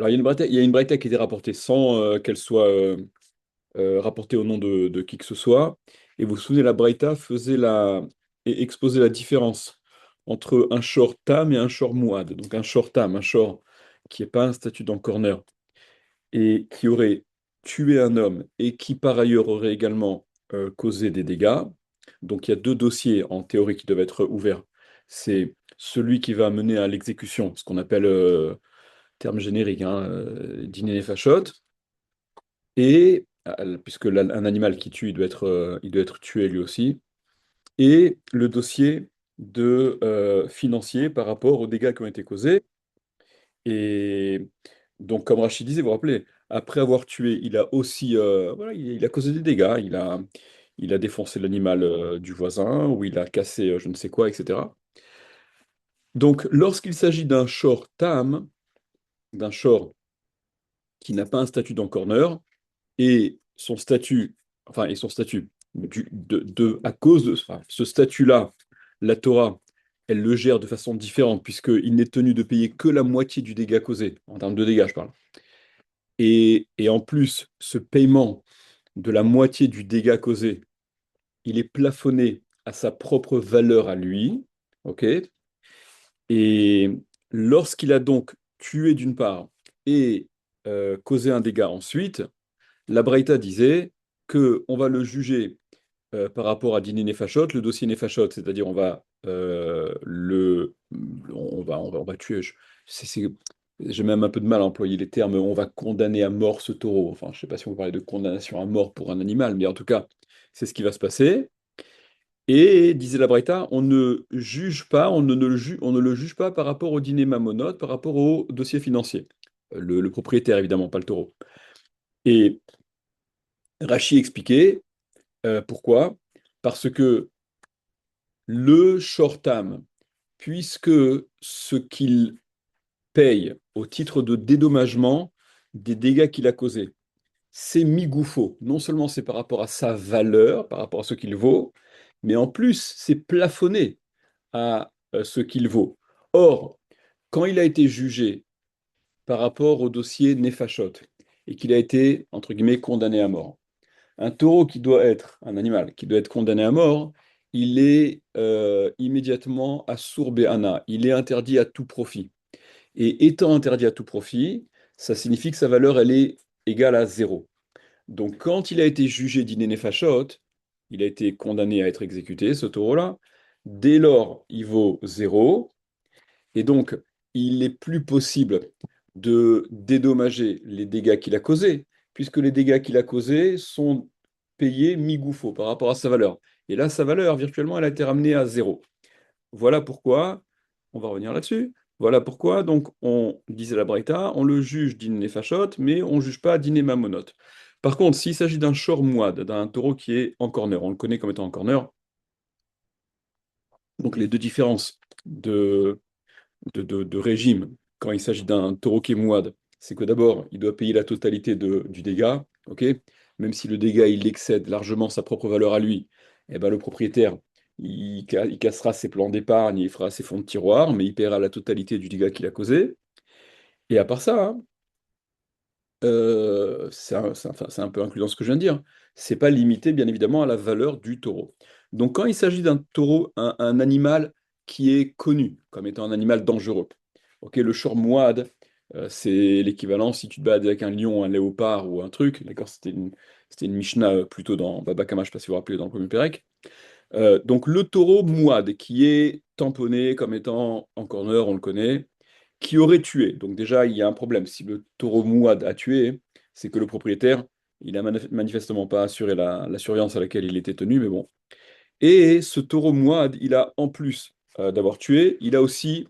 Alors, il y a une braïta qui a été rapportée sans qu'elle soit rapportée au nom de qui que ce soit. Et vous vous souvenez, la braïta et exposait la différence entre un short tam et un short mouad. Donc, un short tam, un short qui n'est pas un statut dans corner et qui aurait tué un homme et qui par ailleurs aurait également causé des dégâts. Donc il y a deux dossiers en théorie qui doivent être ouverts. C'est celui qui va mener à l'exécution, ce qu'on appelle, terme générique, hein, dîner les fachottes, et puisque un animal qui tue, il doit être tué lui aussi, et le dossier financier par rapport aux dégâts qui ont été causés. Et donc, comme Rachid disait, vous vous rappelez, après avoir tué, il a aussi voilà, il a causé des dégâts. Il a défoncé l'animal du voisin, ou il a cassé je ne sais quoi, etc. Donc, lorsqu'il s'agit d'un short tam, d'un short qui n'a pas un statut dans corner, et son statut, enfin, et son statut, à cause de enfin, ce statut-là, la Torah, elle le gère de façon différente, puisqu'il n'est tenu de payer que la moitié du dégât causé, en termes de dégâts, je parle. Et en plus, ce paiement de la moitié du dégât causé, il est plafonné à sa propre valeur à lui, ok? Et lorsqu'il a donc tué d'une part et causé un dégât ensuite, la Braïta disait que on va le juger par rapport à Dini Nefashot, le dossier Nefashot, c'est-à-dire on va tuer. J'ai même un peu de mal à employer les termes. On va condamner à mort ce taureau. Enfin, je ne sais pas si on peut parler de condamnation à mort pour un animal, mais en tout cas, c'est ce qui va se passer. Et disait la Braïta, on ne juge pas, on ne le juge pas par rapport au dîner mamonote, par rapport au dossier financier. Le propriétaire, évidemment, pas le taureau. Et Rachi expliquait pourquoi. Parce que le short-term, puisque ce qu'il paye au titre de dédommagement des dégâts qu'il a causés, c'est migoufo. Non seulement c'est par rapport à sa valeur, par rapport à ce qu'il vaut, mais en plus c'est plafonné à ce qu'il vaut. Or, quand il a été jugé par rapport au dossier Nefashot et qu'il a été, entre guillemets, condamné à mort, un taureau qui doit être, un animal qui doit être condamné à mort, il est immédiatement à Ana, il est interdit à tout profit. Et étant interdit à tout profit, ça signifie que sa valeur, elle est égale à zéro. Donc quand il a été jugé d'inéné fachot, il a été condamné à être exécuté, ce taureau-là, dès lors, il vaut zéro, et donc il n'est plus possible de dédommager les dégâts qu'il a causés, puisque les dégâts qu'il a causés sont payés mi-gouffo par rapport à sa valeur. Et là, sa valeur, virtuellement, elle a été ramenée à zéro. Voilà pourquoi, on va revenir là-dessus, voilà pourquoi, donc, on disait la Braïta, on le juge d'inné fachot, mais on ne juge pas d'inné mamonote. Par contre, s'il s'agit d'un shor mouad, d'un taureau qui est en corner, on le connaît comme étant en corner, donc les deux différences de régime quand il s'agit d'un taureau qui est mouad, c'est que d'abord, il doit payer la totalité du dégât, ok? Même si le dégât il excède largement sa propre valeur à lui, eh ben, le propriétaire, il cassera ses plans d'épargne, il fera ses fonds de tiroir, mais il paiera la totalité du dégât qu'il a causé. Et à part ça, hein, enfin, c'est un peu inclus dans ce que je viens de dire, c'est pas limité bien évidemment à la valeur du taureau. Donc quand il s'agit d'un taureau, un animal qui est connu comme étant un animal dangereux, ok, le chormoide, c'est l'équivalent si tu te bats avec un lion, un léopard ou un truc, d'accord, c'était une Mishnah plutôt dans Baba Kama, je ne sais pas si vous vous rappelez, dans le premier Pérec. Donc le taureau mouad qui est tamponné comme étant en corner, on le connaît, qui aurait tué. Donc déjà, il y a un problème. Si le taureau mouad a tué, c'est que le propriétaire, il n'a manifestement pas assuré la surveillance à laquelle il était tenu, mais bon. Et ce taureau mouad, il a, en plus d'avoir tué, il a aussi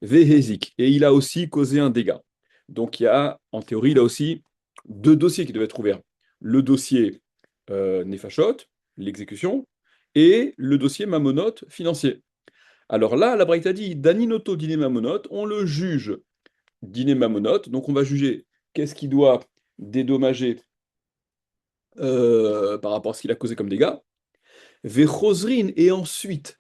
véhézik, et il a aussi causé un dégât. Donc il y a, en théorie, là aussi, deux dossiers qui devaient être ouverts. Le dossier Nefashot, l'exécution, et le dossier Mamonote financier. Alors là, la Braïta dit, Daninoto dîner Mamonote, on le juge dîner Mamonote, donc on va juger qu'est-ce qui doit dédommager par rapport à ce qu'il a causé comme dégâts. Vechosrin, et ensuite,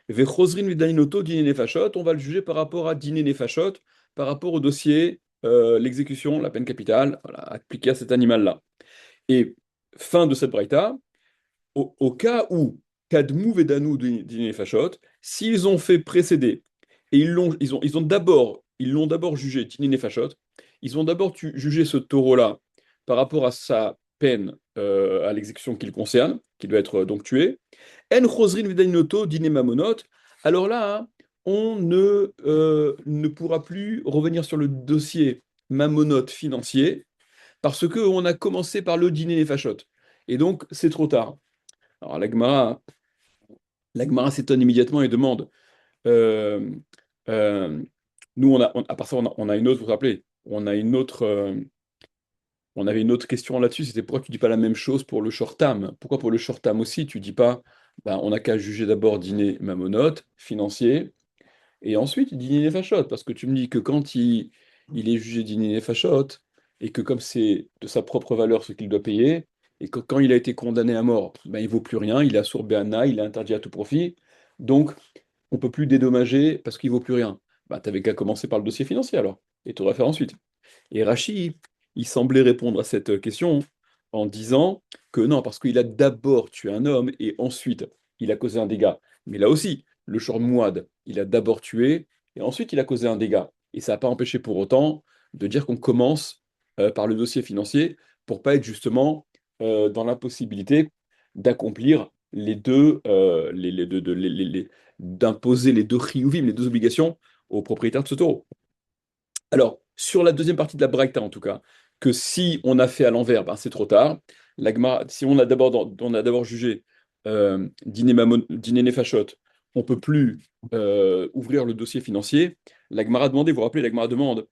Vechosrin Daninoto dîner Nefashot, on va le juger par rapport à dîner Nefashot, par rapport au dossier l'exécution, la peine capitale, voilà, appliquée à cet animal-là. Et fin de cette braïta, au cas où Kadmou Vedanu Dine Fachot, s'ils ont fait précéder, et ils l'ont d'abord jugé Dine Fachot, ils ont d'abord jugé ce taureau-là par rapport à sa peine à l'exécution qui le concerne, qui doit être donc tué. En Chosrin Vedaninoto Dine Mamonot, alors là, hein, on ne pourra plus revenir sur le dossier Mamonot financier parce qu'on a commencé par le dîner Fachot. Et donc, c'est trop tard. Alors, l'Agmara s'étonne immédiatement et demande euh, euh, nous, à part ça, on a une autre, vous vous rappelez, on avait une autre question là-dessus, c'était pourquoi tu dis pas la même chose pour le short-term? Pourquoi pour le short-term aussi, tu dis pas, ben, on n'a qu'à juger d'abord dîner mamonote, financier, et ensuite dîner les fachottes, parce que tu me dis que quand il est jugé dîner les fachottes, et que comme c'est de sa propre valeur ce qu'il doit payer, et que quand il a été condamné à mort, ben, il vaut plus rien, il est assourd béana, il est interdit à tout profit, donc on peut plus dédommager parce qu'il vaut plus rien. Bah, t'avais qu'à commencer par le dossier financier alors, et tu aurais fait ensuite. Et Rachi, il semblait répondre à cette question en disant que non, parce qu'il a d'abord tué un homme et ensuite il a causé un dégât. Mais là aussi, le Shor Mouad, il a d'abord tué et ensuite il a causé un dégât. Et ça n'a pas empêché pour autant de dire qu'on commence par le dossier financier pour pas être justement dans l'impossibilité d'accomplir les deux, les deux, d'imposer les deux chiyuvim, les deux obligations au propriétaire de ce taureau. Alors, sur la deuxième partie de la Braïta, en tout cas, que si on a fait à l'envers, ben, c'est trop tard. Si on a d'abord jugé Diné Nefashot, on ne peut plus ouvrir le dossier financier. L'Agmara a demandé, vous vous rappelez, l'Agmara demande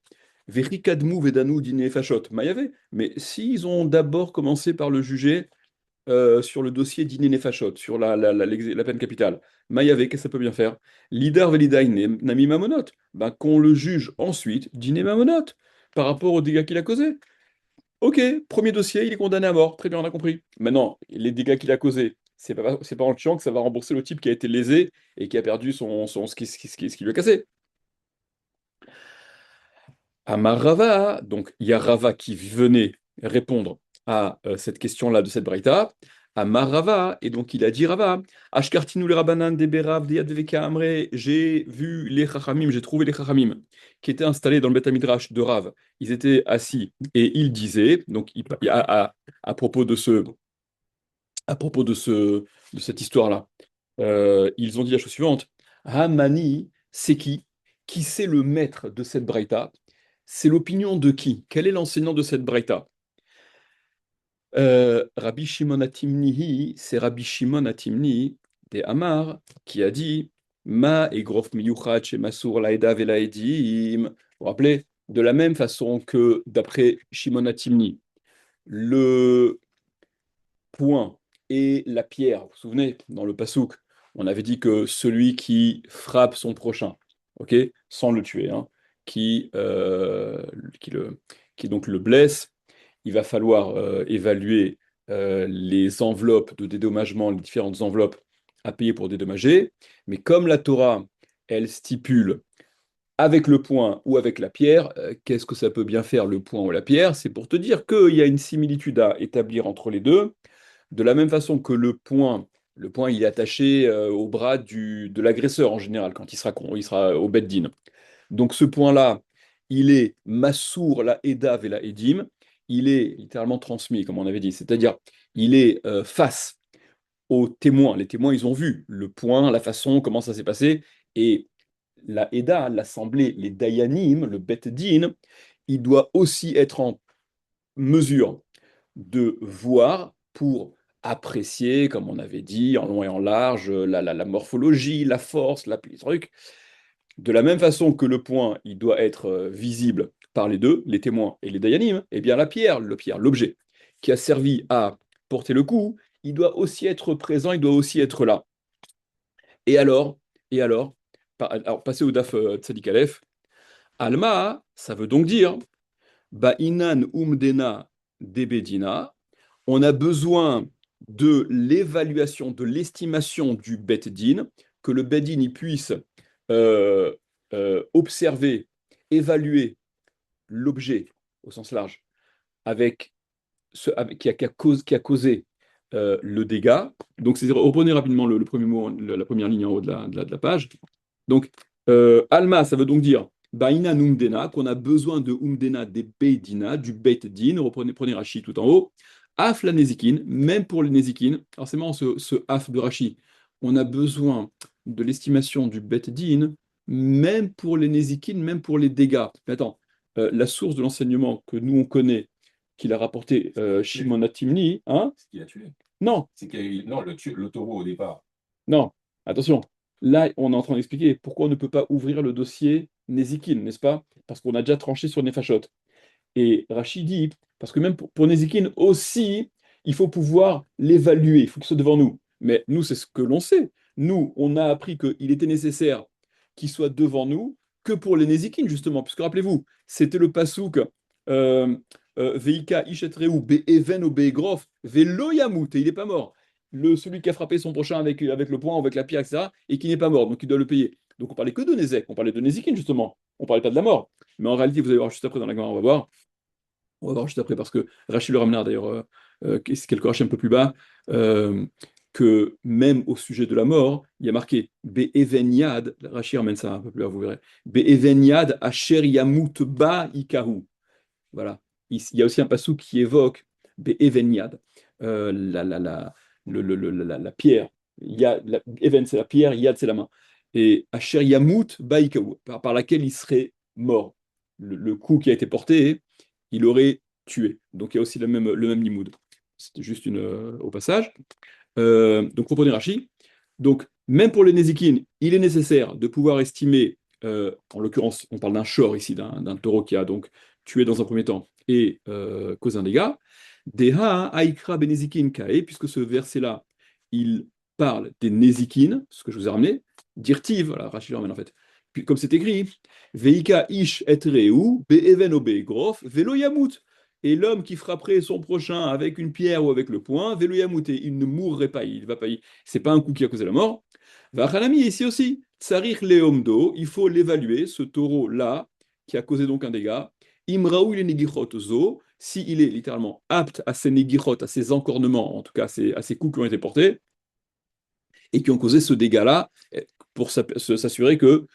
Verikadmu Vedanu Diné Nefashot. Maïave. Mais s'ils ont d'abord commencé par le juger sur le dossier d'Iné Nefashot, sur la peine capitale. Maïave, qu'est-ce que ça peut bien faire? Lidar velidaï nami mamonot. Ben, qu'on le juge ensuite d'Iné mamonot par rapport aux dégâts qu'il a causés. Ok, premier dossier, il est condamné à mort. Très bien, on a compris. Maintenant, les dégâts qu'il a causés, c'est pas en le tuant que ça va rembourser le type qui a été lésé et qui a perdu ce qui lui a cassé. Amar Rava, donc il y a Rava qui venait répondre à cette question-là de cette Braïta. Amar Rava, et donc il a dit Rava, Ashkartinu le Rabanan de Berav de Yadveka Amre, j'ai vu les Chachamim, j'ai trouvé les Chachamim qui étaient installés dans le Beth Midrash de Rav. Ils étaient assis et ils disaient, donc à propos de à propos de cette histoire-là, ils ont dit la chose suivante Hamani, c'est qui? Qui c'est le maître de cette braïta? C'est l'opinion de qui? Quel est l'enseignant de cette braïta? Rabbi Shimon Atimnihi, c'est Rabbi Shimon Atimni des Amar qui a dit Ma egrof miyuchat shemasur laeda velaedim. Vous vous rappelez? De la même façon que d'après Shimon Atimni, le point et la pierre. Vous vous souvenez, dans le Passouk, on avait dit que celui qui frappe son prochain, ok, sans le tuer, hein, qui, euh, qui, le, qui donc le blesse, il va falloir évaluer les enveloppes de dédommagement, les différentes enveloppes à payer pour dédommager. Mais comme la Torah, elle stipule avec le point ou avec la pierre, qu'est-ce que ça peut bien faire le point ou la pierre? C'est pour te dire qu'il y a une similitude à établir entre les deux de la même façon que le point il est attaché au bras de l'agresseur en général, quand il sera au Beddin. Donc ce point-là, il est Massour la Edav et la Edim, il est littéralement transmis, comme on avait dit, c'est-à-dire il est face aux témoins. Les témoins, ils ont vu le point, la façon, comment ça s'est passé, et la Eda, l'assemblée, les Dayanim, le Beddin, il doit aussi être en mesure de voir pour apprécier, comme on avait dit, en long et en large, la morphologie, la force, les trucs. De la même façon que le point, il doit être visible par les deux, les témoins et les dayanim, eh bien la pierre, l'objet qui a servi à porter le coup, il doit aussi être présent, il doit aussi être là. Et alors, alors passer au daf Tzadik Aleph, Alma, ça veut donc dire, Ba'inan umdena debedina, on a besoin de l'évaluation, de l'estimation du Bet Din, que le Bet Din puisse euh, observer, évaluer l'objet au sens large, avec qui a causé le dégât. Donc, reprenez rapidement le premier mot, la première ligne en haut de la page. Donc, Alma, ça veut donc dire Baina Numdena, qu'on a besoin de Umdena des Beidina, du Beit Din. Prenez Rashi tout en haut. Af la Nezikin, même pour les Nezikin. Alors, c'est marrant ce Af de Rashi. On a besoin de l'estimation du Beit Din, même pour les Nezikin, même pour les dégâts. Mais attends, la source de l'enseignement que nous on connaît, qu'il a rapporté Shimon Atimni, hein? Ce qu'il a tué. Non, C'est qu'il y a eu... Non, le taureau au départ. non, attention. Là, on est en train d'expliquer pourquoi on ne peut pas ouvrir le dossier Nezikin, n'est-ce pas? Parce qu'on a déjà tranché sur Nefashot. Et Rachid dit, parce que même pour Nezikin aussi, il faut pouvoir l'évaluer, il faut qu'il soit devant nous. Mais nous, c'est ce que l'on sait. Nous, on a appris qu'il était nécessaire qu'il soit devant nous que pour les Nezikin, justement. Puisque rappelez-vous, c'était le pasouk Veika Ishetreu Be'even ou Be'egrof Velo Yamut, et il n'est pas mort. Celui qui a frappé son prochain avec le poing, avec la pierre, etc., et qui n'est pas mort, donc il doit le payer. Donc on parlait que de Nezek, on parlait de Nezikin, justement. On parlait pas de la mort. Mais en réalité, vous allez voir juste après dans la Gemara, on va voir. On va voir juste après, parce que Rachid le ramena d'ailleurs, c'est quelques rachis un peu plus bas, euh, que même au sujet de la mort, il y a marqué Be'even yad, Rachid ramène ça un peu plus bas, vous verrez. Be'even yad asher yamut ba ikahu. Voilà. Il y a aussi un passou qui évoque Be'even yad, la pierre. Even, c'est la pierre, yad, c'est la main. Et asher yamut ba ikahu, par laquelle il serait mort. Le coup qui a été porté, il aurait tué. Donc il y a aussi le même limoud. C'était juste au passage. Donc comprenez Rashi. Donc même pour les Nézikines, il est nécessaire de pouvoir estimer, en l'occurrence, on parle d'un shor ici, d'un taureau qui a donc tué dans un premier temps et causé un dégât. Deha Aikra Benezikin Kae, puisque ce verset-là, il parle des Nézikines, ce que je vous ai ramené, dirtiv, voilà, Rashi le ramène en fait. Puis, comme c'est écrit, Veika ish et reu, be'even o be'grof, velo yamut. Et l'homme qui frapperait son prochain avec une pierre ou avec le poing, velo yamut, et il ne mourrait pas, il va pas, c'est pas un coup qui a causé la mort. Vachanami, ici aussi, tsarich leomdo, il faut l'évaluer, ce taureau-là, qui a causé donc un dégât. Imraou il negichot zo, s'il est littéralement apte à ces negichot, à ces encornements, en tout cas à ces coups qui ont été portés, et qui ont causé ce dégât-là, pour s'assurer que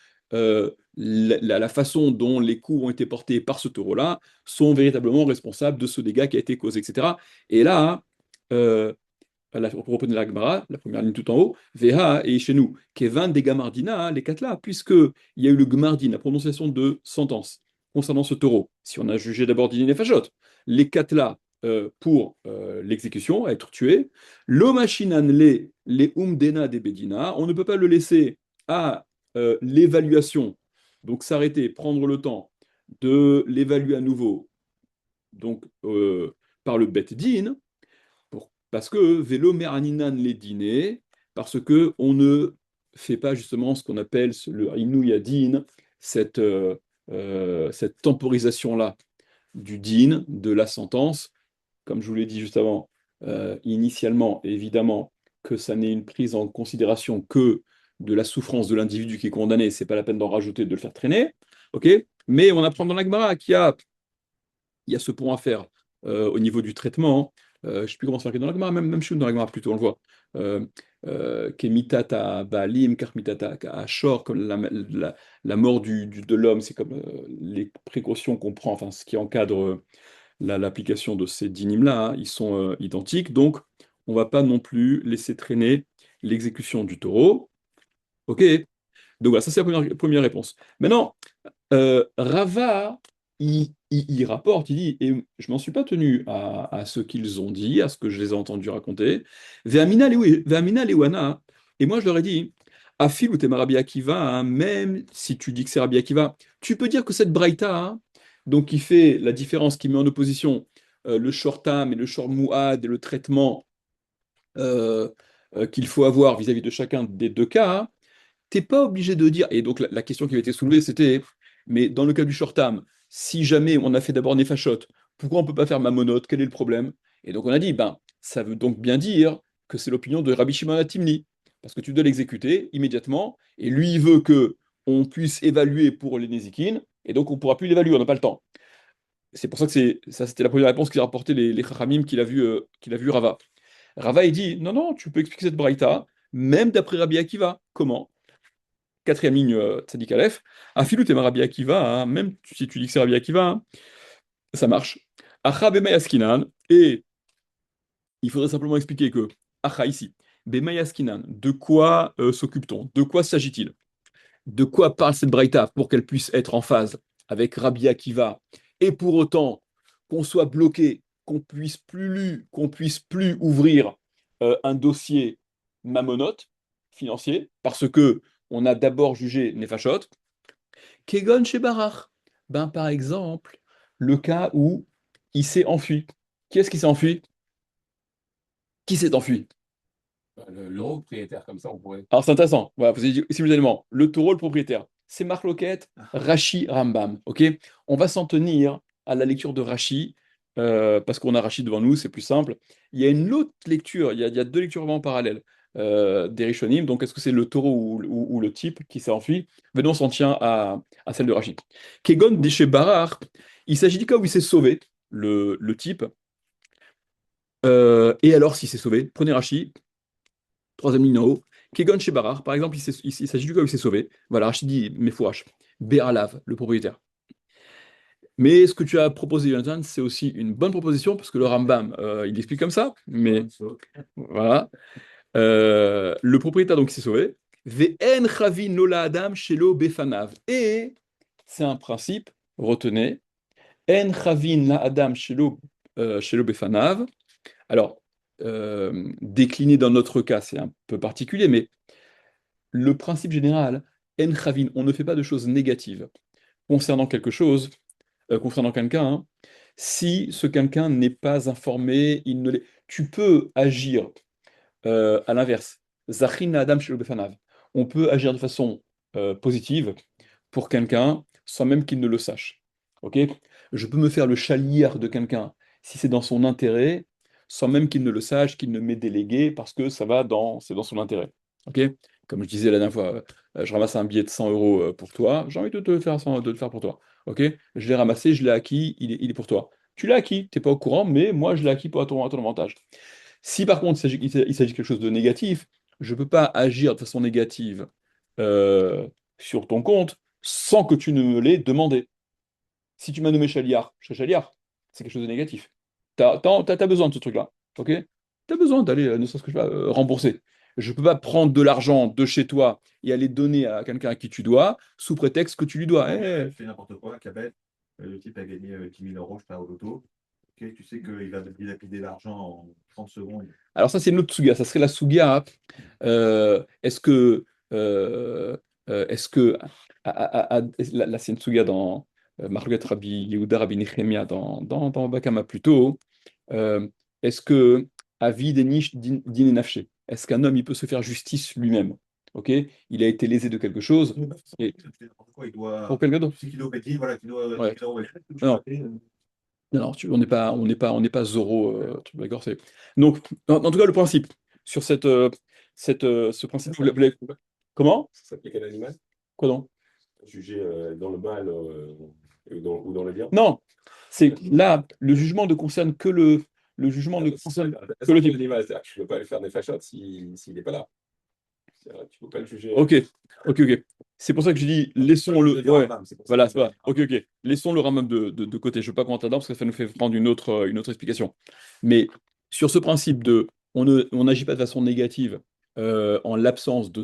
la façon dont les coups ont été portés par ce taureau-là sont véritablement responsables de ce dégât qui a été causé, etc. Et là, pour reprendre la Gemara, la première ligne tout en haut, Veha et chez nous, Kevan de Gamardina, les quatre là, puisqu'il y a eu le Gmardin, la prononciation de sentence concernant ce taureau. Si on a jugé d'abord Dinin et Fajot, les quatre là pour l'exécution, à être tué, Lomachinan les Umdena des Bedina, on ne peut pas le laisser à l'évaluation, donc s'arrêter, prendre le temps de l'évaluer à nouveau, donc par le Bet Din, parce que vélo meraninan les dîners, parce que on ne fait pas justement ce qu'on appelle le inouï din, cette temporisation-là du din, de la sentence. Comme je vous l'ai dit juste avant, initialement, évidemment, que ça n'est une prise en considération que de la souffrance de l'individu qui est condamné, c'est pas la peine d'en rajouter, de le faire traîner. Ok. Mais on apprend dans l'Agmara qu'il y a ce point à faire au niveau du traitement. Je ne sais plus comment c'est marqué dans la Gemara, même Shun dans la Gemara plutôt, on le voit. Kemitata Baalim, Karmitata Ashor, comme la mort de l'homme, c'est comme les précautions qu'on prend, enfin ce qui encadre l'application de ces dynimes-là, hein, ils sont identiques, donc on ne va pas non plus laisser traîner l'exécution du taureau. Ok? Donc voilà, ça c'est la première réponse. Maintenant, Rava, il rapporte, il dit, et je m'en suis pas tenu à ce qu'ils ont dit, à ce que je les ai entendus raconter, Ve'amina lewana, et moi je leur ai dit, Afil ou t'es Rabbi Akiva, hein, même si tu dis que c'est Rabbi Akiva, tu peux dire que cette braïta, hein, donc qui fait la différence, qui met en opposition le shortam et le short muad et le traitement euh, qu'il faut avoir vis-à-vis de chacun des deux cas, hein, t'es pas obligé de dire, et donc la question qui avait été soulevée, c'était, mais dans le cas du short-term, si jamais on a fait d'abord Nefashot, pourquoi on ne peut pas faire Mamonot? Quel est le problème? Et donc on a dit, ben, ça veut donc bien dire que c'est l'opinion de Rabbi Shimon HaTimni, parce que tu dois l'exécuter immédiatement, et lui, il veut que on puisse évaluer pour les Nézikines, et donc on ne pourra plus l'évaluer, on n'a pas le temps. c'est pour ça que ça, c'était la première réponse qu'il a rapporté les Chachamim qu'il a vu Rava. Rava, il dit, non, non, tu peux expliquer cette braïta, même d'après Rabbi Akiva. Comment? Quatrième ligne, Tzadik Aleph. Afilou t'es Rabbi Akiva, hein, même si tu dis que c'est Rabbi Akiva, hein, ça marche. Acha bemayaskinan, et il faudrait simplement expliquer que, Acha ici, bemayaskinan, de quoi s'occupe-t-on? De quoi s'agit-il? De quoi parle cette braïta pour qu'elle puisse être en phase avec Rabbi Akiva, et pour autant qu'on soit bloqué, qu'on puisse plus ouvrir un dossier mamonote financier, parce que on a d'abord jugé Nefashot, Kegon chez Barach. Ben, par exemple, le cas où il s'est enfui. Qui est-ce qui s'est enfui? Qui s'est enfui? L'euro propriétaire, comme ça, on pourrait. Alors c'est intéressant. Voilà, vous avez dit simultanément le taureau, le propriétaire. C'est Marc Loquette, Rashi, Rambam. Ok, on va s'en tenir à la lecture de Rashi parce qu'on a Rashi devant nous, c'est plus simple. Il y a une autre lecture, il y a deux lectures vraiment parallèles des Rishonim. Donc est-ce que c'est le taureau ou le type qui s'est enfui? Venons, on s'en tient à celle de Rashi. Kegon Deshe Barar, il s'agit du cas où il s'est sauvé, le type. Et alors, s'il s'est sauvé, prenez Rashi, troisième ligne en haut. Kegon chez Barar, par exemple, il s'agit du cas où il s'est sauvé. Voilà, Rachid dit Mefouach, Béalav, le propriétaire. Mais ce que tu as proposé, Jonathan, c'est aussi une bonne proposition, parce que le Rambam, il explique comme ça, mais voilà. Le propriétaire, donc, il s'est sauvé. Ve'en chavi nola adam shelo befanav. Et c'est un principe, retenez, en chavin la adam shelo befanav. Alors, décliné dans notre cas, c'est un peu particulier, mais le principe général, en chavin, on ne fait pas de choses négatives concernant quelque chose, concernant quelqu'un, hein, si ce quelqu'un n'est pas informé, il ne l'est. Tu peux agir à l'inverse. Zachin Adam shel befanav. On peut agir de façon positive pour quelqu'un sans même qu'il ne le sache. Ok? Je peux me faire le chaliard de quelqu'un si c'est dans son intérêt, sans même qu'il ne le sache, qu'il ne m'ait délégué, parce que c'est dans son intérêt. Ok? Comme je disais la dernière fois, je ramasse un billet de 100 euros pour toi, j'ai envie de te le faire, de le faire pour toi. Ok? Je l'ai ramassé, je l'ai acquis, il est pour toi. Tu l'as acquis, tu n'es pas au courant, mais moi je l'ai acquis pour à ton avantage. Si par contre il s'agit de quelque chose de négatif, je ne peux pas agir de façon négative euh, sur ton compte sans que tu ne me l'aies demandé. Si tu m'as nommé Chaliard, je serai Chaliard, c'est quelque chose de négatif. T'as besoin de ce truc-là, ok? Tu as besoin d'aller, ne serait-ce que je sais pas, rembourser. Je ne peux pas prendre de l'argent de chez toi et aller donner à quelqu'un à qui tu dois, sous prétexte que tu lui dois. Elle fait n'importe quoi, Cabet. Le type a gagné 10 000 euros, je sais pas, au loto. Ok, tu sais qu'il va dilapider l'argent en 30 secondes. Alors ça, c'est une autre suga. Ça serait la suga. Est-ce que, euh, est-ce que, là, c'est une suga dans Marluet Rabbi Yehuda Rabbi Nechemia dans Bakama plus tôt. Euh, est-ce que Avi Denish din nafshe, est-ce qu'un homme il peut se faire justice lui-même? Ok, il a été lésé de quelque chose. Et Il doit. pour quelqu'un d'autre? Tu sais qu'il doit payer, voilà, qu'il doit. Ouais. 10 000 euros. Non, non, on n'est pas Zorro, d'accord, Donc, en tout cas, le principe sur ce principe, comment? Ça s'applique à l'animal, Quoi donc? jugé dans le mal ou dans le bien. Non, c'est là, le jugement ne concerne que le jugement ne concerne que le type. L'animal, c'est-à-dire que tu ne peux pas lui faire des fachottes s'il n'est pas là. Tu ne peux pas le juger. Ok, ok. C'est pour ça que je dis, laissons-le. Ouais, voilà, c'est pas. Ok. Laissons le Ramam de côté. Je ne veux pas commenter dedans parce que ça nous fait prendre une autre explication. Mais sur ce principe de, on n'agit pas de façon négative en l'absence de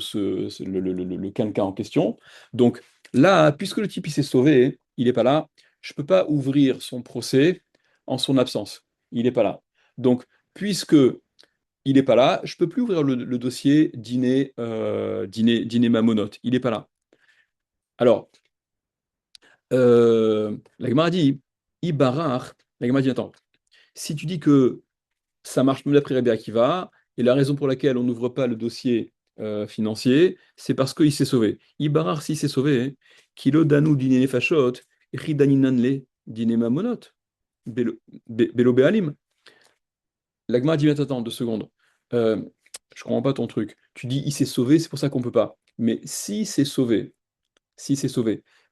le quelqu'un en question. Donc là, puisque le type il s'est sauvé, il n'est pas là, je ne peux pas ouvrir son procès en son absence. Il n'est pas là. Donc, puisque il n'est pas là, je ne peux plus ouvrir le dossier dîner Mamonote. Il n'est pas là. Alors, la Gemara dit, Ibarach, la Gemara dit, attends, si tu dis que ça marche même d'après Rabbi Akiva, et la raison pour laquelle on n'ouvre pas le dossier financier, c'est parce qu'il s'est sauvé. Ibarach, s'il s'est sauvé, Kilo Danu dîner Nefashot, Ridaninanle dîner Mamonot, Belo Bealim. La Gemara dit, attends, 2 secondes. Euh, je comprends pas ton truc. Tu dis, il s'est sauvé, c'est pour ça qu'on peut pas. Mais si c'est sauvé,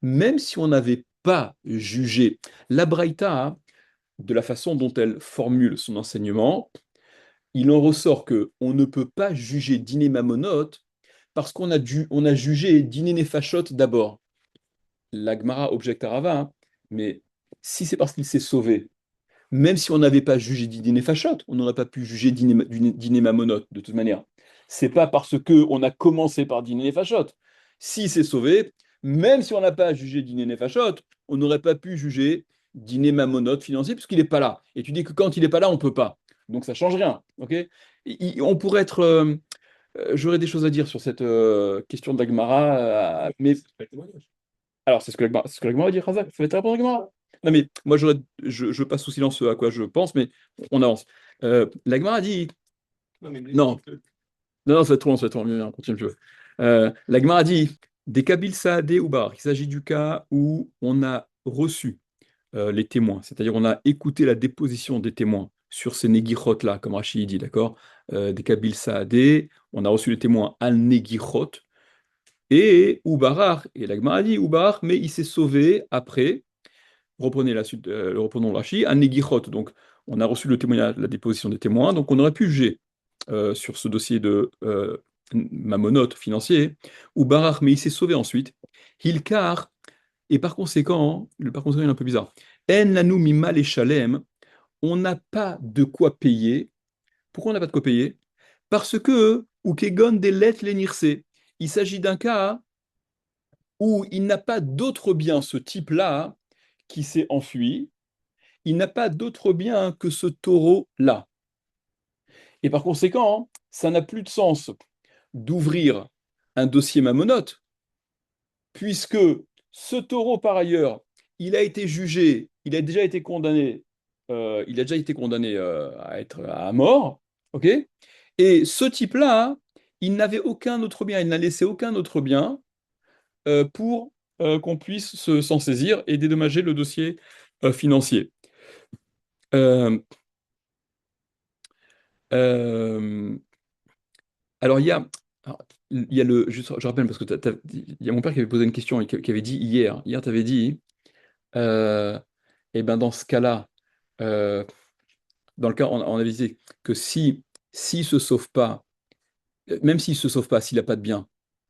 même si on n'avait pas juger. La Braïta, hein, de la façon dont elle formule son enseignement, il en ressort que on ne peut pas juger Diné Mamonot parce on a jugé Diné Nefashot d'abord. La Gemara objecte à Rava, hein, mais si c'est parce qu'il s'est sauvé, même si on n'avait pas jugé Diné Fachot, on n'aurait pas pu juger Diné Mamonot de toute manière. C'est pas parce que on a commencé par Diné Fachot. S'il s'est sauvé, même si on n'a pas jugé Diné Fachot, on n'aurait pas pu juger Diné Mamonot financier puisqu'il n'est pas là. Et tu dis que quand il n'est pas là, on ne peut pas. Donc ça change rien. Ok. On pourrait être. J'aurais des choses à dire sur cette question d'Agmara, mais C'est pas le témoignage. alors, c'est ce que l'Agmara va dire, Razak. Ça va être la réponse de l'Agmara. Non, mais moi, je passe sous silence ce à quoi je pense, mais on avance. L'Agmara dit. Non, mais Non, non, non, ça va être trop long, ça va être trop long. On continue, si tu veux. L'Agmara dit des Kabil Saadé ou Bar. Il s'agit du cas où on a reçu les témoins, c'est-à-dire on a écouté la déposition des témoins sur ces Negichot-là, comme Rachid dit, d'accord. Des Kabil Saadé, on a reçu les témoins al Negichot, et Ubarar, et l'Agmara dit Ubarar, mais il s'est sauvé après. Reprenez la suite, reprenons Rashi, à Negichot. Donc, on a reçu le témoignage, la déposition des témoins, donc on aurait pu juger sur ce dossier de Mamonot financier, ou Barar, mais il s'est sauvé ensuite. Hilkar, et par conséquent, il est un peu bizarre. En lanu mima les shalem, on n'a pas de quoi payer. Pourquoi on n'a pas de quoi payer? Parce que, ou kegon des lettres les nirse, il s'agit d'un cas où il n'a pas d'autre bien, ce type-là, qui s'est enfui, il n'a pas d'autre bien que ce taureau-là. Et par conséquent, ça n'a plus de sens d'ouvrir un dossier mamonote, puisque ce taureau, par ailleurs, il a été jugé, il a déjà été condamné, à être à mort, ok? Et ce type-là, il n'avait aucun autre bien, il n'a laissé aucun autre bien pour qu'on puisse s'en saisir et dédommager le dossier financier. Euh, euh, alors, il y a je rappelle parce que il y a mon père qui avait posé une question et qui avait dit hier tu avais dit, euh, et ben dans ce cas-là, euh, dans le cas, on avait dit que s'il se sauve pas, même s'il se sauve pas, s'il n'a pas de bien,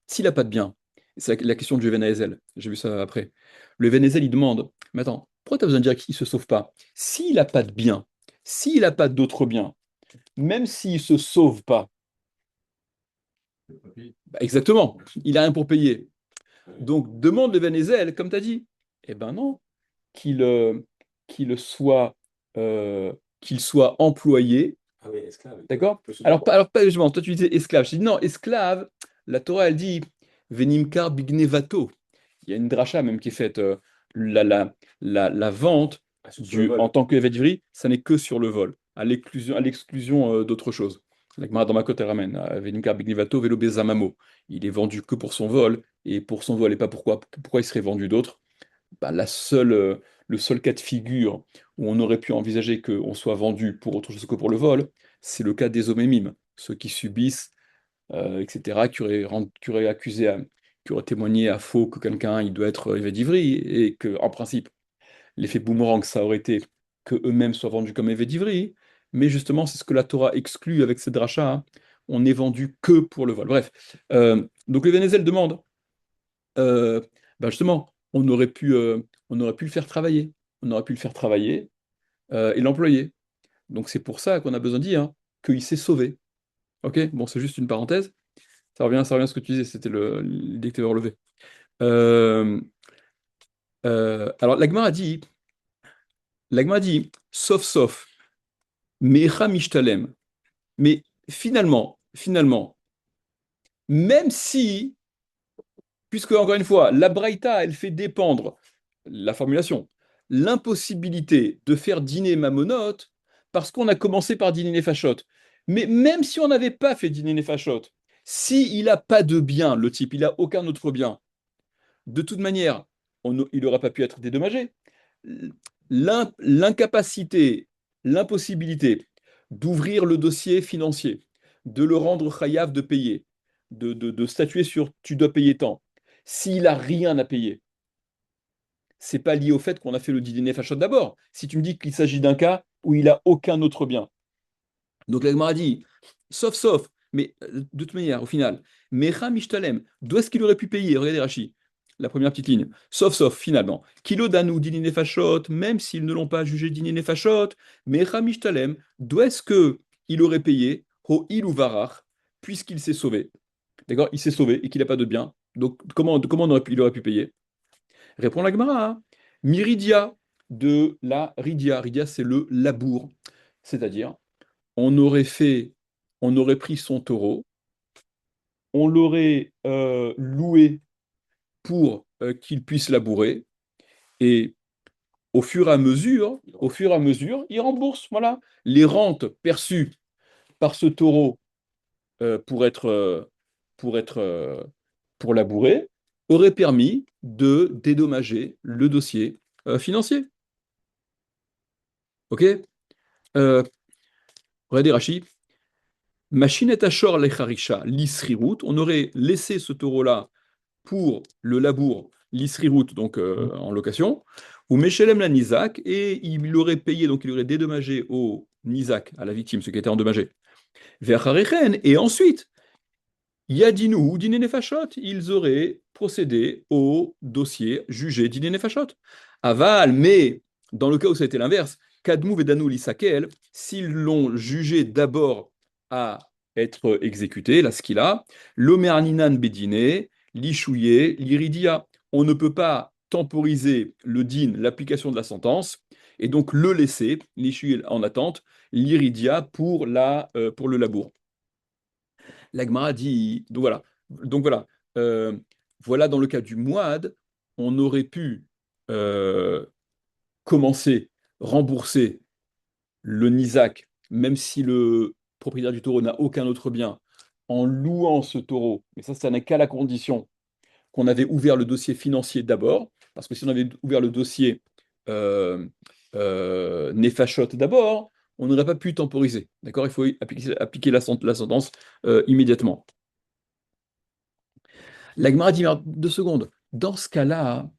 c'est la question du Even Hazel, j'ai vu ça après. Le Even Hazel, il demande, mais attends, pourquoi tu as besoin de dire qu'il se sauve pas? S'il n'a pas de bien, s'il n'a pas d'autres biens, même s'il se sauve pas, bah, exactement, il a rien pour payer. Donc demande le Even Hazel, comme tu as dit. Eh ben non, qu'il qu'il soit, euh, qu'il soit employé. Ah oui, esclave. D'accord? Le sous-traitant. Alors pas justement, toi tu disais esclave. Je dis non, esclave, la Torah elle dit Venimkar bignevato. Il y a une dracha même qui est faite, la, la, la vente Ah, sur le vol. en tant que d'ivri, ça n'est que sur le vol, à l'exclusion d'autre chose. La Gemara dans ma côte elle ramène Venimkar bignevato velo bezamamo. Il est vendu que pour son vol, et pour son vol, et pas pourquoi il serait vendu d'autre. Bah, le seul cas de figure où on aurait pu envisager qu'on soit vendu pour autre chose que pour le vol, c'est le cas des homémimes, ceux qui subissent, etc., qui auraient qui auraient témoigné à faux que quelqu'un il doit être d'Ivry, et que, en principe, l'effet boomerang, ça aurait été que eux-mêmes soient vendus comme d'Ivry, mais justement, c'est ce que la Torah exclut avec cette dracha, hein. On n'est vendu que pour le vol. Bref, donc le Vénézel demande euh, bah justement, on aurait pu le faire travailler. On aurait pu le faire travailler et l'employer. Donc c'est pour ça qu'on a besoin de dire qu'il s'est sauvé. Ok? Bon, c'est juste une parenthèse. Ça revient à ce que tu disais, c'était l'idée que tu avais relevé. Euh, alors, l'Agma dit, sauf, Mecha Mishtalem. Mais finalement, même si puisque, encore une fois, la Braïta, elle fait dépendre la formulation, l'impossibilité de faire dîner Mamonote parce qu'on a commencé par dîner Nefashot. Mais même si on n'avait pas fait dîner Nefashot, s'il n'a pas de bien, le type, il n'a aucun autre bien, de toute manière, il n'aurait pas pu être dédommagé. L'incapacité, l'impossibilité d'ouvrir le dossier financier, de le rendre chayav de payer, de statuer sur tu dois payer tant, s'il n'a rien à payer, c'est pas lié au fait qu'on a fait le dîner nefashot d'abord. Si tu me dis qu'il s'agit d'un cas où il a aucun autre bien. Donc la Gemara dit, sauf, mais de toute manière, au final, Mecha Mishtalem, d'où est-ce qu'il aurait pu payer? Regardez Rashi, la première petite ligne. Sauf, finalement. Kilo Danou, Dini Nefashot, même s'ils ne l'ont pas jugé Dini Nefashot, Mecha Mishtalem, d'où est-ce que il aurait payé? Ho Ilu Varach, puisqu'il s'est sauvé. D'accord? Il s'est sauvé et qu'il n'a pas de bien. Donc comment il aurait pu payer? Répond la Gemara, hein. Miridia, de la Ridia. Ridia, c'est le labour. C'est-à-dire, on aurait fait, on aurait pris son taureau, on l'aurait loué pour qu'il puisse labourer, et au fur et à mesure, il rembourse. Voilà, les rentes perçues par ce taureau pour être pour labourer auraient permis de dédommager le dossier financier. Ok? Regardez Rachi. Machine et Ashor lecharisha l'isrirout. On aurait laissé ce taureau-là pour le labour, l'isrirout, donc en location, ou Meshelem la Nizak, et il aurait payé, donc il aurait dédommagé au Nizak, à la victime, ce qui était endommagé. Ve'acharechen, et ensuite, Yadinu ou Dine Nefashot, ils auraient procédé au dossier jugé Dine Nefashot. Aval, mais dans le cas où ça a été l'inverse, Kadmou Vedanu Lisakel, s'ils l'ont jugé d'abord à être exécuté, la skila, l'Omerninan Bedine, l'Ishouye, l'Iridia. On ne peut pas temporiser le din, l'application de la sentence, et donc le laisser, l'Ishouye en attente, l'Iridia pour le labour. L'Agmara dit, donc voilà, euh, voilà dans le cas du Mouad, on aurait pu euh, commencer, rembourser le Nizak, même si le propriétaire du taureau n'a aucun autre bien, en louant ce taureau, mais ça n'est qu'à la condition qu'on avait ouvert le dossier financier d'abord, parce que si on avait ouvert le dossier euh, Nefashot d'abord, on n'aurait pas pu temporiser. D'accord? Il faut appliquer la sentence immédiatement. L'Agmara dit, mais alors, 2 secondes, dans ce cas-là,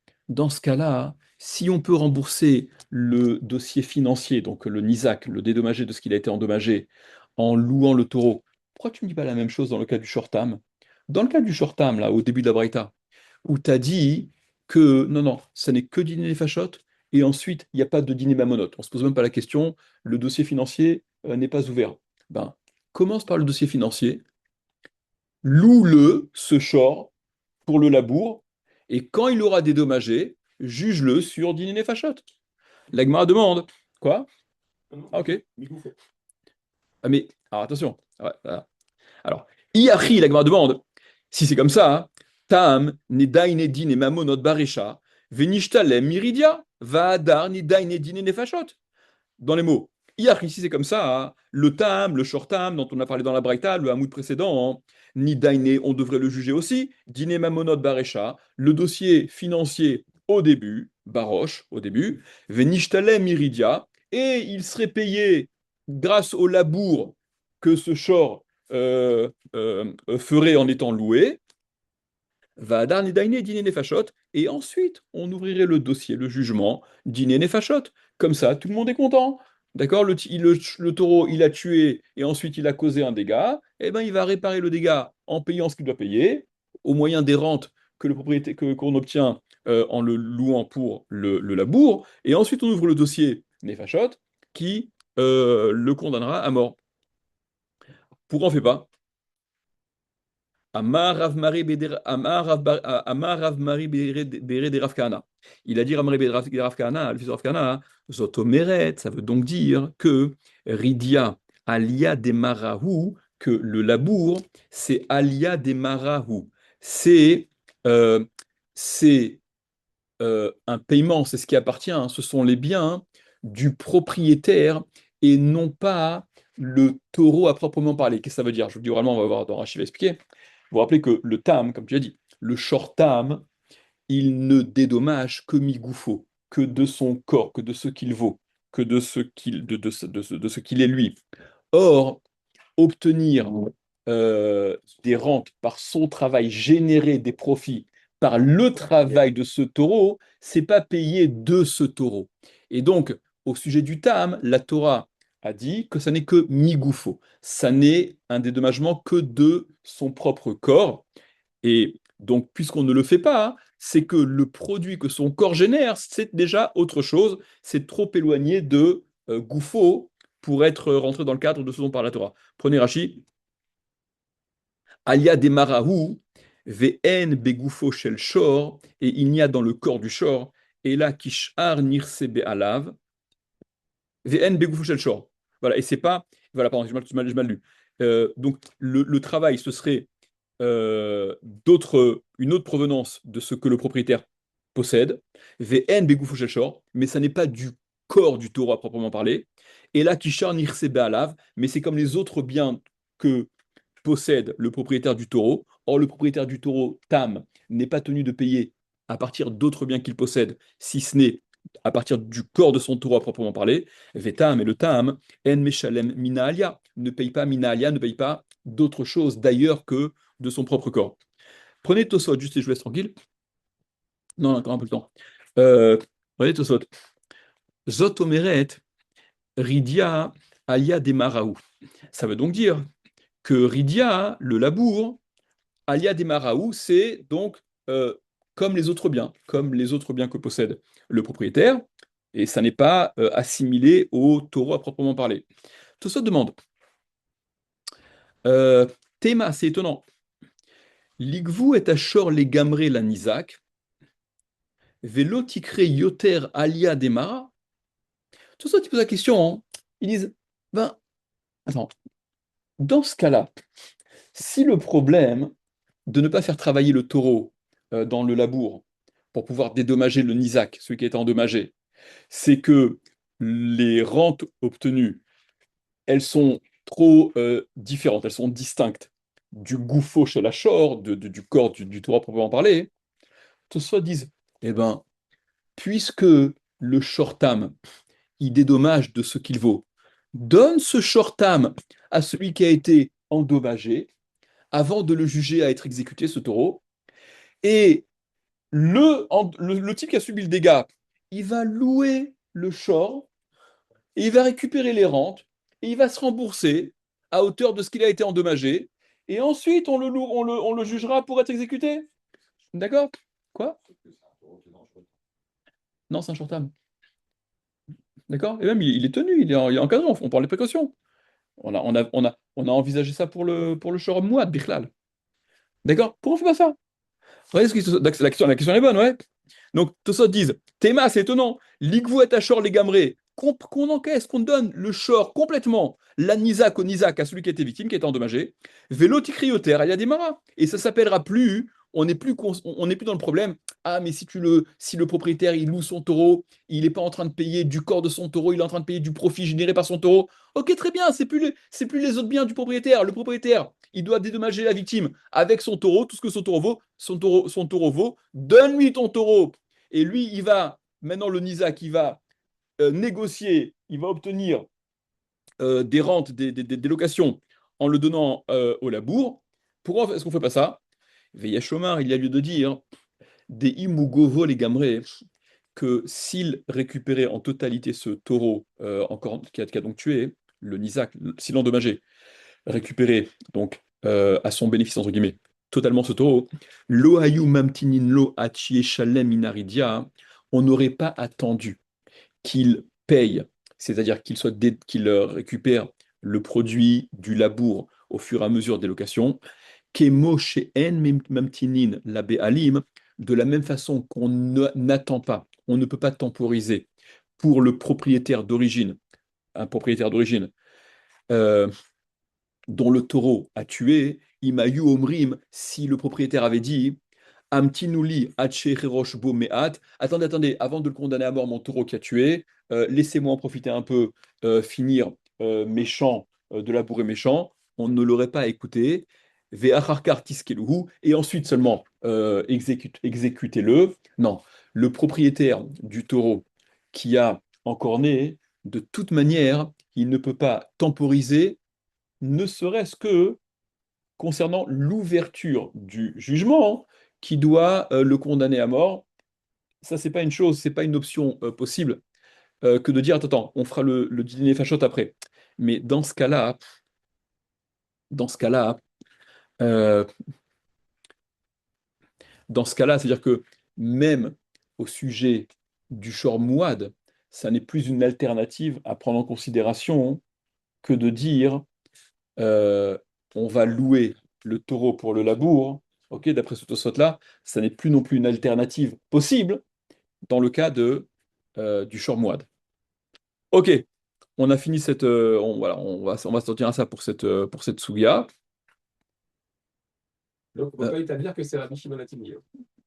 si on peut rembourser le dossier financier, donc le Nizak, le dédommagé de ce qu'il a été endommagé, en louant le taureau, pourquoi tu ne me dis pas la même chose dans le cas du short-term? Dans le cas du short-term, là, au début de la Braïta, où tu as dit que non, ça n'est que dîner les fachottes, et ensuite, il n'y a pas de dîner mamonote. On ne se pose même pas la question, le dossier financier n'est pas ouvert. Ben, commence par le dossier financier, loue-le, ce short, pour le labour, et quand il aura dédommagé, juge-le sur dîner les fachottes. L'Agmara demande, quoi? Ah, ok. Ah, mais, alors attention. Ouais, voilà. Alors, Iachi, la Gemara demande, si c'est comme ça, hein, Tam, Nedaï, Nedin et Mamonot Baresha, Venishtalem, Miridia, Vaadar, Nedaï, Nedin et Nefashot. Dans les mots. Iachi, si c'est comme ça, hein, le Tam, le Short-Tam, dont on a parlé dans la Braïta, le Hamoud précédent, hein, Nidaïne, on devrait le juger aussi, Dine Mamonot Baresha, le dossier financier au début, Baroche au début, Venishtalem, Miridia, et il serait payé grâce au labour que ce short ferait en étant loué, va dar nidaine dîner nefashot, et ensuite on ouvrirait le dossier, le jugement, dîner nefashot. Comme ça, tout le monde est content. D'accord? Le taureau, il a tué et ensuite il a causé un dégât. Eh ben, il va réparer le dégât en payant ce qu'il doit payer, au moyen des rentes que le propriétaire qu'on obtient en le louant pour le labour. Et ensuite, on ouvre le dossier nefashot qui le condamnera à mort. Pourquoi on ne fait pas? Amar Rav Mari Bere de Rav Kahana. Il a dit Ramari Bere de Rav Kahana, le fils de Rav Kahana, Zotomeret, ça veut donc dire que Ridia alia de Marahu, que le labour, c'est alia de Marahu. C'est euh, c'est un paiement, c'est ce qui appartient, hein, ce sont les biens du propriétaire et non pas le taureau à proprement parler. Qu'est-ce que ça veut dire? Je vous le dis oralement, on va voir dans Rachid va expliquer. Vous vous rappelez que le tam, comme tu as dit, le short tam, il ne dédommage que Migoufo, que de son corps, que de ce qu'il vaut, que de ce qu'il est lui. Or, obtenir des rentes par son travail, générer des profits par le travail de ce taureau, c'est pas payé de ce taureau. Et donc, au sujet du tam, la Torah a dit que ça n'est que migoufo, ça n'est un dédommagement que de son propre corps. Et donc, puisqu'on ne le fait pas, hein, c'est que le produit que son corps génère, c'est déjà autre chose, c'est trop éloigné de goufo pour être rentré dans le cadre de ce dont parle la Torah. Prenez Rashi. Alia de Marahu, Ve'en begoufo shel shor, et il n'y a dans le corps du shor, et là kishar nirse alav, Ve'en begoufo shel shor. Voilà, et c'est pas. Voilà, pardon, j'ai mal lu. Donc, le travail, ce serait une autre provenance de ce que le propriétaire possède, VN begoufo shel shor, mais ça n'est pas du corps du taureau à proprement parler. Et là, kishar nirse alav, mais c'est comme les autres biens que possède le propriétaire du taureau. Or, le propriétaire du taureau, Tam, n'est pas tenu de payer à partir d'autres biens qu'il possède, si ce n'est à partir du corps de son taureau à proprement parler. Vetam et le Tam, En Meshalem Mina Alia, ne paye pas Mina Alia, ne paye pas d'autre chose d'ailleurs que de son propre corps. Prenez Tosot, juste et je vous laisse tranquille. Non, encore un peu de temps. Prenez Tosot. Zot Omeret, Ridia Alia Demaraou. Ça veut donc dire que Ridia, le labour, Alia de Maraou, c'est donc comme les autres biens que possède le propriétaire, et ça n'est pas assimilé au taureau à proprement parler. Tosot demande, Théma, c'est étonnant, Ligvou est à Shor les Gamré la Nizak, Velo tikre Yoter Alia de Mara. Tosot, il pose la question, hein. Ils disent, ben, attends, dans ce cas-là, si le problème de ne pas faire travailler le taureau dans le labour pour pouvoir dédommager le Nizak, celui qui a été endommagé, c'est que les rentes obtenues, elles sont trop différentes, elles sont distinctes du gouffo chez la shore, du corps du taureau à proprement parler. Tous ceux disent, eh ben, puisque le shortam, il dédommage de ce qu'il vaut, donne ce shortam à celui qui a été endommagé avant de le juger à être exécuté, ce taureau, et le type qui a subi le dégât, il va louer le short, et il va récupérer les rentes, et il va se rembourser à hauteur de ce qu'il a été endommagé, et ensuite on le jugera pour être exécuté. D'accord? Quoi? Non, c'est un short-term. D'accord? Et même il est tenu, il est encadré, on parle des précautions. On a envisagé ça pour le short Mouad, Bichlal. D'accord? Pourquoi on fait pas ça? Ouais, la question est bonne, ouais. Donc, Tosot disent, Théma, c'est étonnant, Ligvou et Achor les Gamré, qu'on encaisse, qu'on donne le short complètement, la Nizak au Nizak à celui qui a été victime, qui a été endommagé, Vélo Ticrioter, il y a des maras. Et ça s'appellera plus, on n'est plus dans le problème, ah, mais si le propriétaire, il loue son taureau, il n'est pas en train de payer du corps de son taureau, il est en train de payer du profit généré par son taureau. Ok, très bien, c'est plus les autres biens du propriétaire. Le propriétaire, il doit dédommager la victime avec son taureau, tout ce que son taureau vaut, son taureau vaut, donne-lui ton taureau. Et lui, il va, maintenant le Nizak, il va négocier, il va obtenir des rentes, des locations en le donnant au labour. Pourquoi est-ce qu'on ne fait pas ça? Veillez Chomar, il y a lieu de dire, des Imugovo les Gamré, que s'il récupérait en totalité ce taureau encore, qui a donc tué, le Nizak, s'il l'endommageait, récupérer donc à son bénéfice entre guillemets totalement ce taureau, lo hayu mamtinin lo achie shalem inaridia, on n'aurait pas attendu qu'il paye, c'est-à-dire qu'il récupère le produit du labour au fur et à mesure des locations, kemo en mamtinin la alim, de la même façon qu'on n'attend pas, on ne peut pas temporiser pour le propriétaire d'origine, un propriétaire d'origine, euh, dont le taureau a tué, Imayu Omrim, si le propriétaire avait dit Amtinouli Bo Meat, attendez, avant de le condamner à mort, mon taureau qui a tué, laissez-moi en profiter un peu, finir méchant, de labourer méchant, on ne l'aurait pas écouté. Ve'acharkar tiskeluhu, et ensuite seulement exécutez-le. Non, le propriétaire du taureau qui a encorné, de toute manière, il ne peut pas temporiser ne serait-ce que concernant l'ouverture du jugement, qui doit le condamner à mort. Ça, c'est pas une chose, c'est pas une option possible que de dire, attends, on fera le dîner fachotte après. Mais dans ce cas-là, euh, c'est-à-dire que même au sujet du shor mouad, ça n'est plus une alternative à prendre en considération que de dire euh, on va louer le taureau pour le labour. Ok, d'après ce Tosfot-là, ça n'est plus non plus une alternative possible dans le cas du shor mouad. Ok, on a fini cette. Voilà, on va sortir à ça pour cette souga. Donc, on ne peut pas établir que c'est Rabbi Shimon Hatimi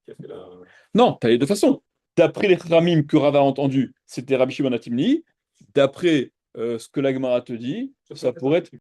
qui a fait la. Non, tu as les deux façons. D'après les Ramim que Rava a entendu, c'était Rabbi Shimon HaTimni. D'après ce que la Gemara te dit, ça pourrait être